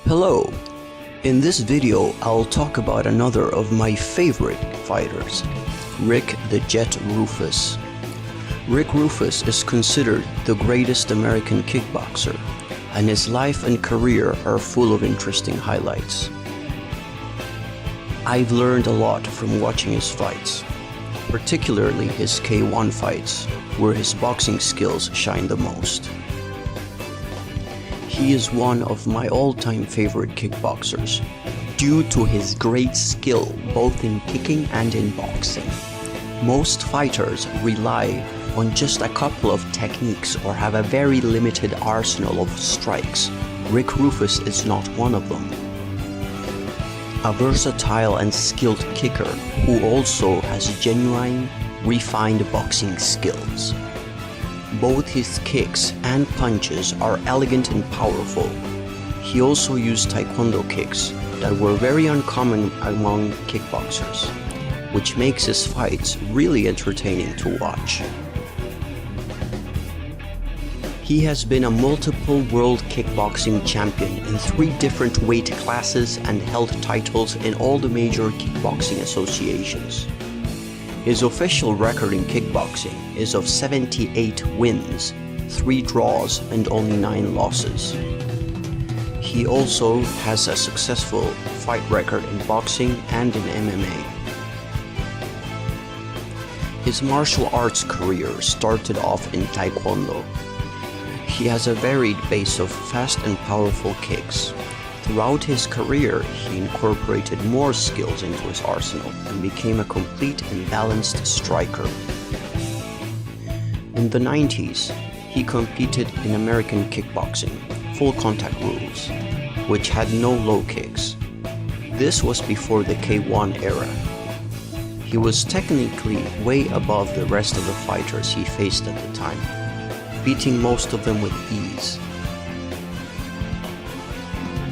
Hello! In this video, I'll talk about another of my favorite fighters, Rick the Jet Roufus. Rick Roufus is considered the greatest American kickboxer, and his life and career are full of interesting highlights. I've learned a lot from watching his fights, particularly his K1 fights, where his boxing skills shine the most. He is one of my all-time favorite kickboxers, due to his great skill both in kicking and in boxing. Most fighters rely on just a couple of techniques or have a very limited arsenal of strikes. Rick Roufus is not one of them. A versatile and skilled kicker who also has genuine, refined boxing skills. Both his kicks and punches are elegant and powerful. He also used taekwondo kicks that were very uncommon among kickboxers, which makes his fights really entertaining to watch. He has been a multiple world kickboxing champion in 3 different weight classes and held titles in all the major kickboxing associations. His official record in kickboxing is of 78 wins, 3 draws and only 9 losses. He also has a successful fight record in boxing and in MMA. His martial arts career started off in taekwondo. He has a varied base of fast and powerful kicks. Throughout his career, he incorporated more skills into his arsenal and became a complete and balanced striker. In the 90s, he competed in American Kickboxing, full contact rules, which had no low kicks. This was before the K1 era. He was technically way above the rest of the fighters he faced at the time, beating most of them with ease.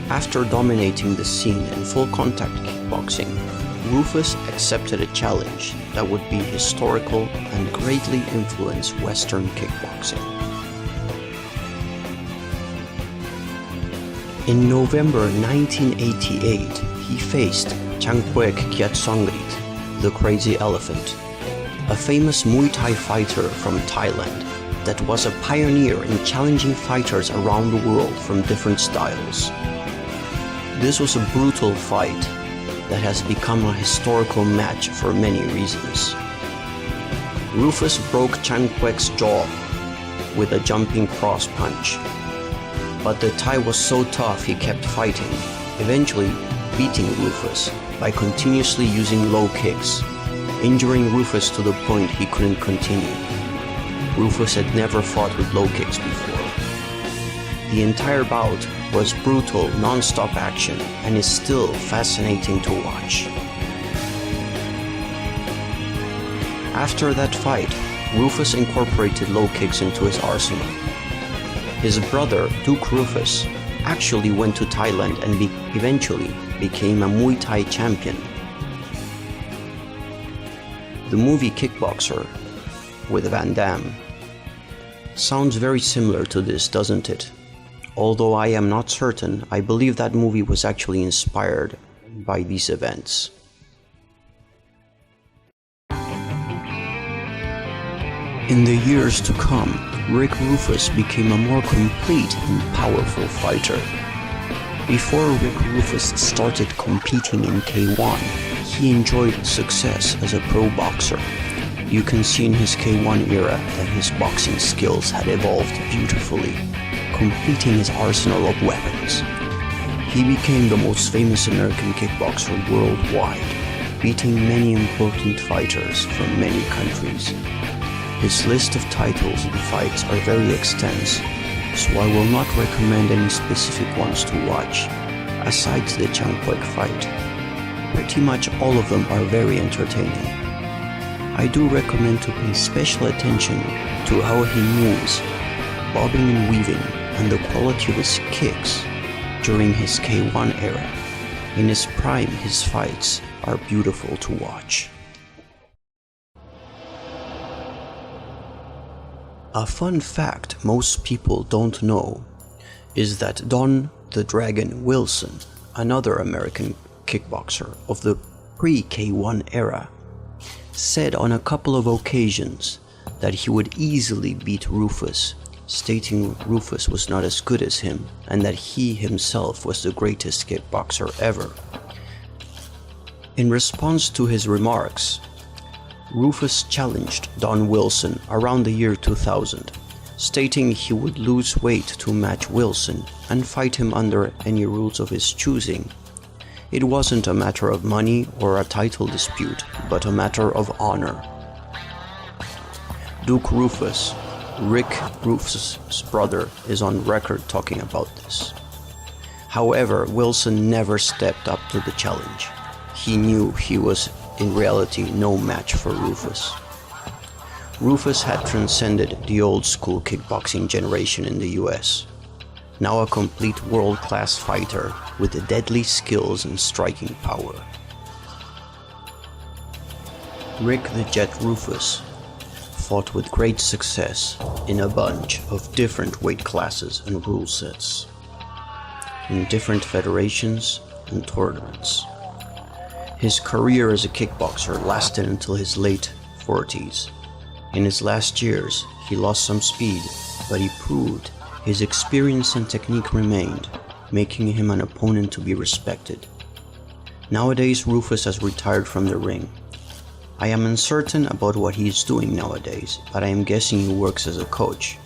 After dominating the scene in full contact kickboxing, Roufus accepted a challenge that would be historical and greatly influence Western kickboxing. In November 1988, he faced Changphuek Kiatsongrit, the Crazy Elephant, a famous Muay Thai fighter from Thailand that was a pioneer in challenging fighters around the world from different styles. This was a brutal fight that has become a historical match for many reasons. Roufus broke Changphuek's jaw with a jumping cross punch, but the Thai was so tough he kept fighting, eventually beating Roufus by continuously using low kicks, injuring Roufus to the point he couldn't continue. Roufus had never fought with low kicks before. The entire bout was brutal, non-stop action and is still fascinating to watch. After that fight, Roufus incorporated low kicks into his arsenal. His brother, Duke Roufus, actually went to Thailand and eventually became a Muay Thai champion. The movie Kickboxer with Van Damme sounds very similar to this, doesn't it? Although I am not certain, I believe that movie was actually inspired by these events. In the years to come, Rick Roufus became a more complete and powerful fighter. Before Rick Roufus started competing in K1, he enjoyed success as a pro boxer. You can see in his K1 era that his boxing skills had evolved beautifully, completing his arsenal of weapons. He became the most famous American kickboxer worldwide, beating many important fighters from many countries. His list of titles and fights are very extensive, so I will not recommend any specific ones to watch, aside the Changphuek fight. Pretty much all of them are very entertaining. I do recommend to pay special attention to how he moves, bobbing and weaving, and the quality of his kicks during his K1 era. In his prime, his fights are beautiful to watch. A fun fact most people don't know is that Don the Dragon Wilson, another American kickboxer of the pre-K1 era, said on a couple of occasions that he would easily beat Roufus, stating Roufus was not as good as him and that he himself was the greatest kickboxer ever. In response to his remarks, Roufus challenged Don Wilson around the year 2000, stating he would lose weight to match Wilson and fight him under any rules of his choosing. It wasn't a matter of money or a title dispute, but a matter of honor. Duke Roufus, Rick Roufus' brother, is on record talking about this. However, Wilson never stepped up to the challenge. He knew he was in reality no match for Roufus. Roufus had transcended the old-school kickboxing generation in the US, now a complete world-class fighter with deadly skills and striking power. Rick the Jet Roufus fought with great success in a bunch of different weight classes and rule sets, in different federations and tournaments. His career as a kickboxer lasted until his late 40s. In his last years, he lost some speed, but he proved his experience and technique remained, making him an opponent to be respected. Nowadays, Roufus has retired from the ring. I am uncertain about what he is doing nowadays, but I am guessing he works as a coach.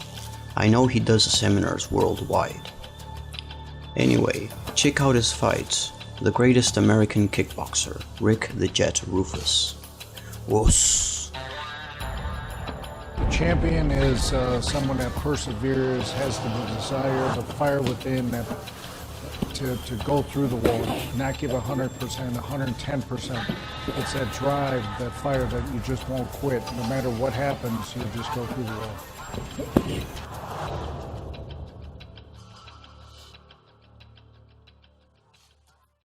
I know he does seminars worldwide. Anyway, check out his fights. The greatest American kickboxer, Rick the Jet Roufus. Woos. The champion is someone that perseveres, has the desire, the fire within that to go through the wall, not give 100%, 110%. It's that drive, that fire that you just won't quit. No matter what happens, you just go through the wall.